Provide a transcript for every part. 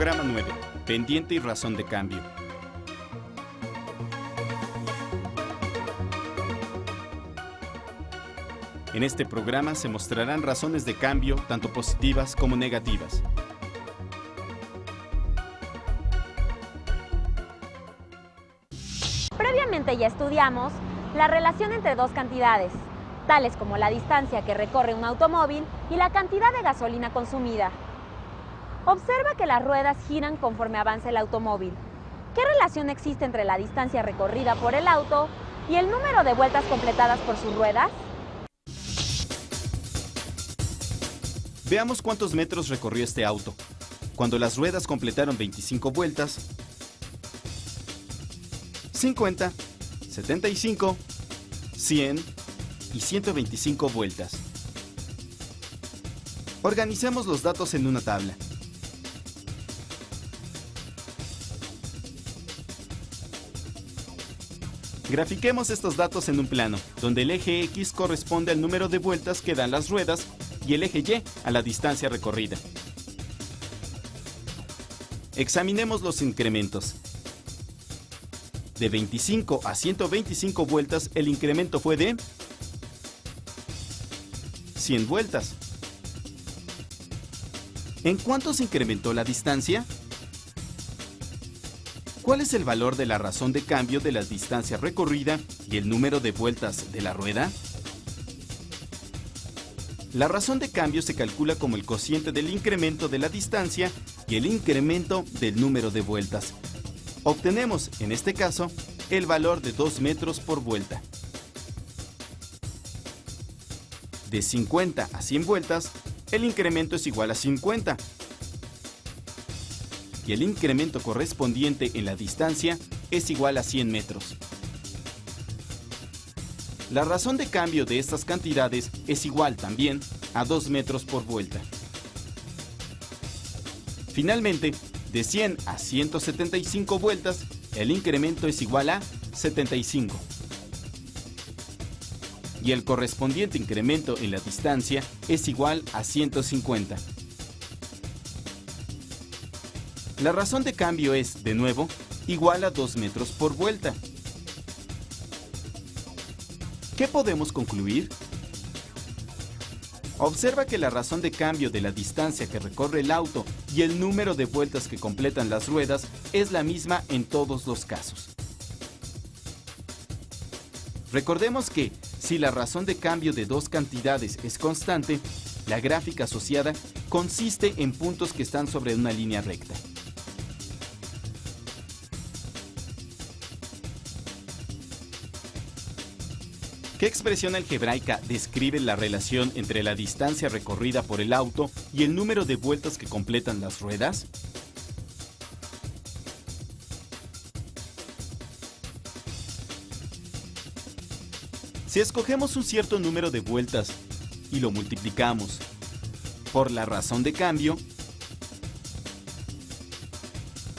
Programa 9. Pendiente y razón de cambio. En este programa se mostrarán razones de cambio, tanto positivas como negativas. Previamente ya estudiamos la relación entre dos cantidades, tales como la distancia que recorre un automóvil y la cantidad de gasolina consumida. Observa que las ruedas giran conforme avanza el automóvil. ¿Qué relación existe entre la distancia recorrida por el auto y el número de vueltas completadas por sus ruedas? Veamos cuántos metros recorrió este auto. Cuando las ruedas completaron 25 vueltas, 50, 75, 100 y 125 vueltas. Organicemos los datos en una tabla. Grafiquemos estos datos en un plano, donde el eje X corresponde al número de vueltas que dan las ruedas y el eje Y a la distancia recorrida. Examinemos los incrementos. De 25 a 125 vueltas, el incremento fue de 100 vueltas. ¿En cuánto se incrementó la distancia? ¿Cuál es el valor de la razón de cambio de la distancia recorrida y el número de vueltas de la rueda? La razón de cambio se calcula como el cociente del incremento de la distancia y el incremento del número de vueltas. Obtenemos, en este caso, el valor de 2 metros por vuelta. De 50 a 100 vueltas, el incremento es igual a 50. Y el incremento correspondiente en la distancia es igual a 100 metros. La razón de cambio de estas cantidades es igual también a 2 metros por vuelta. Finalmente, de 100 a 175 vueltas, el incremento es igual a 75. Y el correspondiente incremento en la distancia es igual a 150. La razón de cambio es, de nuevo, igual a 2 metros por vuelta. ¿Qué podemos concluir? Observa que la razón de cambio de la distancia que recorre el auto y el número de vueltas que completan las ruedas es la misma en todos los casos. Recordemos que, si la razón de cambio de dos cantidades es constante, la gráfica asociada consiste en puntos que están sobre una línea recta. ¿Qué expresión algebraica describe la relación entre la distancia recorrida por el auto y el número de vueltas que completan las ruedas? Si escogemos un cierto número de vueltas y lo multiplicamos por la razón de cambio,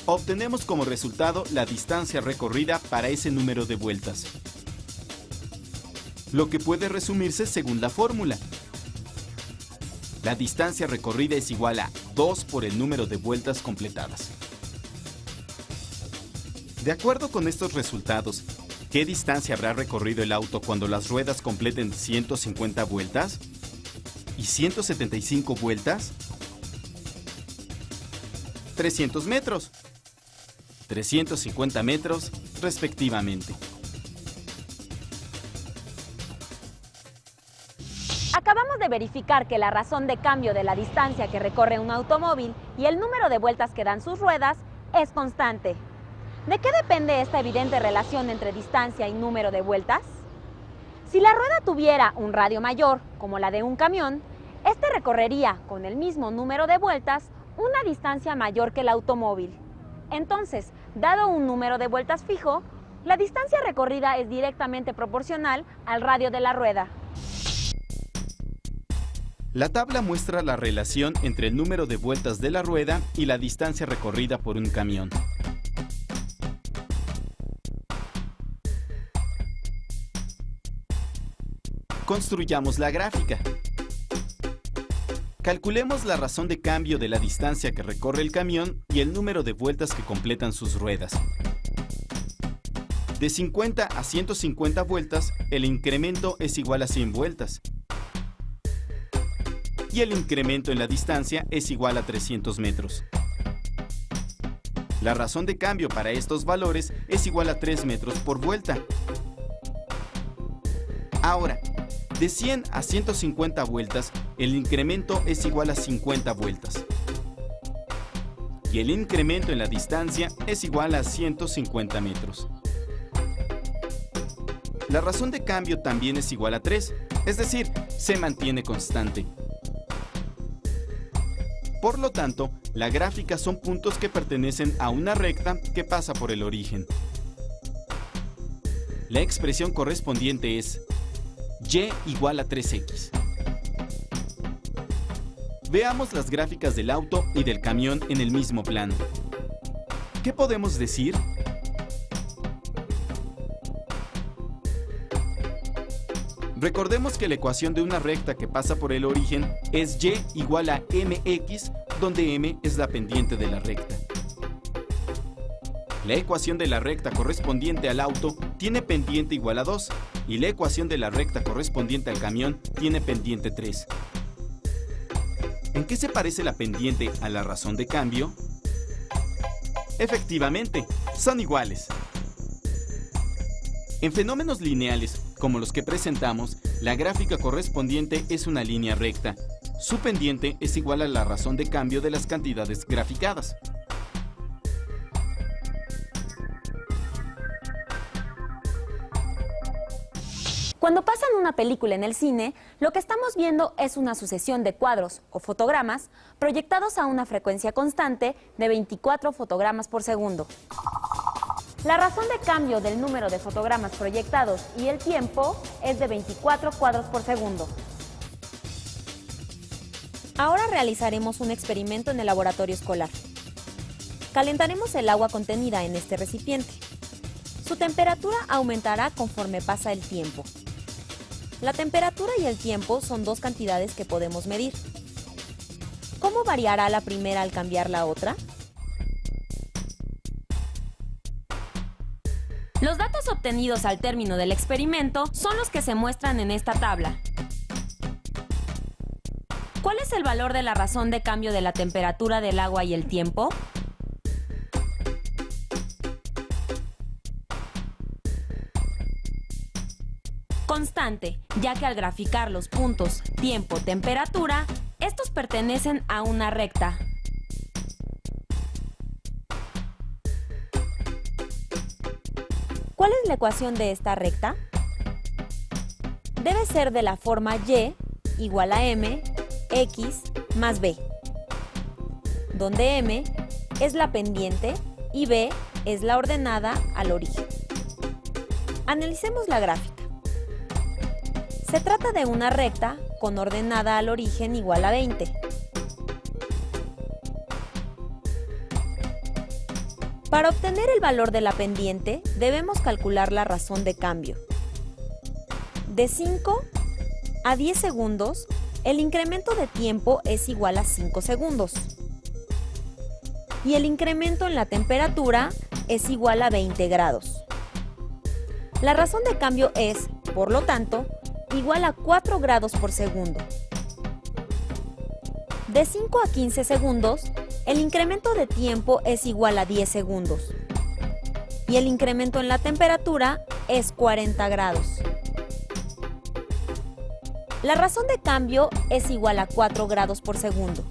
obtenemos como resultado la distancia recorrida para ese número de vueltas, lo que puede resumirse según la fórmula. La distancia recorrida es igual a 2 por el número de vueltas completadas. De acuerdo con estos resultados, ¿qué distancia habrá recorrido el auto cuando las ruedas completen 150 vueltas? ¿Y 175 vueltas? 300 metros. 350 metros, respectivamente. Acabamos de verificar que la razón de cambio de la distancia que recorre un automóvil y el número de vueltas que dan sus ruedas es constante. ¿De qué depende esta evidente relación entre distancia y número de vueltas? Si la rueda tuviera un radio mayor, como la de un camión, este recorrería con el mismo número de vueltas una distancia mayor que el automóvil. Entonces, dado un número de vueltas fijo, la distancia recorrida es directamente proporcional al radio de la rueda. La tabla muestra la relación entre el número de vueltas de la rueda y la distancia recorrida por un camión. Construyamos la gráfica. Calculemos la razón de cambio de la distancia que recorre el camión y el número de vueltas que completan sus ruedas. De 50 a 150 vueltas, el incremento es igual a 100 vueltas. Y el incremento en la distancia es igual a 300 metros. La razón de cambio para estos valores es igual a 3 metros por vuelta. Ahora, de 100 a 150 vueltas, el incremento es igual a 50 vueltas. Y el incremento en la distancia es igual a 150 metros. La razón de cambio también es igual a 3, es decir, se mantiene constante. Por lo tanto, la gráfica son puntos que pertenecen a una recta que pasa por el origen. La expresión correspondiente es y igual a 3x. Veamos las gráficas del auto y del camión en el mismo plano. ¿Qué podemos decir? Recordemos que la ecuación de una recta que pasa por el origen es y igual a mx, donde m es la pendiente de la recta. La ecuación de la recta correspondiente al auto tiene pendiente igual a 2 y la ecuación de la recta correspondiente al camión tiene pendiente 3. ¿En qué se parece la pendiente a la razón de cambio? Efectivamente, son iguales. En fenómenos lineales, como los que presentamos, la gráfica correspondiente es una línea recta. Su pendiente es igual a la razón de cambio de las cantidades graficadas. Cuando pasan una película en el cine, lo que estamos viendo es una sucesión de cuadros o fotogramas proyectados a una frecuencia constante de 24 fotogramas por segundo. La razón de cambio del número de fotogramas proyectados y el tiempo es de 24 cuadros por segundo. Ahora realizaremos un experimento en el laboratorio escolar. Calentaremos el agua contenida en este recipiente. Su temperatura aumentará conforme pasa el tiempo. La temperatura y el tiempo son dos cantidades que podemos medir. ¿Cómo variará la primera al cambiar la otra? Los datos obtenidos al término del experimento son los que se muestran en esta tabla. ¿Cuál es el valor de la razón de cambio de la temperatura del agua y el tiempo? Constante, ya que al graficar los puntos tiempo, temperatura, estos pertenecen a una recta. ¿Cuál es la ecuación de esta recta? Debe ser de la forma y igual a m, x más b, donde m es la pendiente y b es la ordenada al origen. Analicemos la gráfica. Se trata de una recta con ordenada al origen igual a 20. Para obtener el valor de la pendiente, debemos calcular la razón de cambio. De 5 a 10 segundos, el incremento de tiempo es igual a 5 segundos. Y el incremento en la temperatura es igual a 20 grados. La razón de cambio es, por lo tanto, igual a 4 grados por segundo. De 5 a 15 segundos, el incremento de tiempo es igual a 10 segundos. Y el incremento en la temperatura es 40 grados. La razón de cambio es igual a 4 grados por segundo.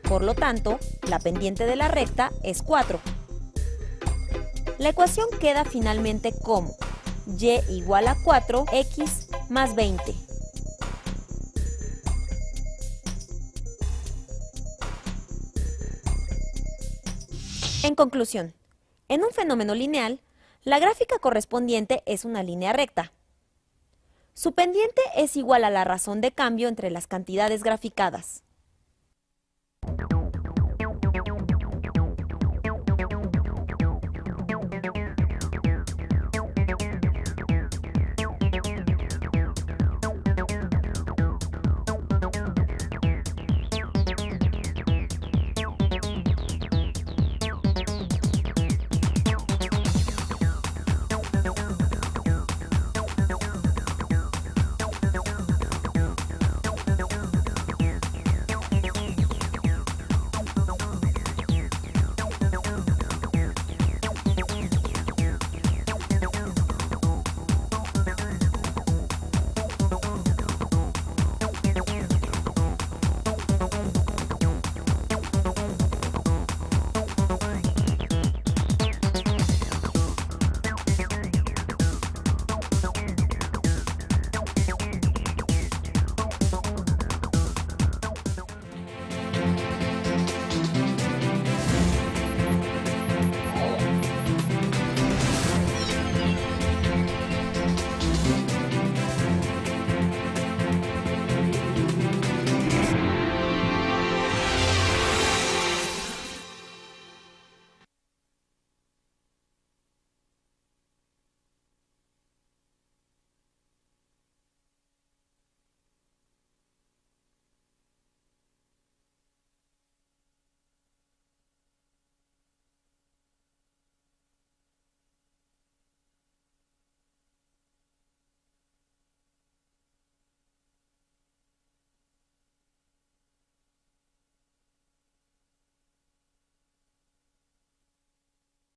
Por lo tanto, la pendiente de la recta es 4. La ecuación queda finalmente como y igual a 4x más 20. En conclusión, en un fenómeno lineal, la gráfica correspondiente es una línea recta. Su pendiente es igual a la razón de cambio entre las cantidades graficadas.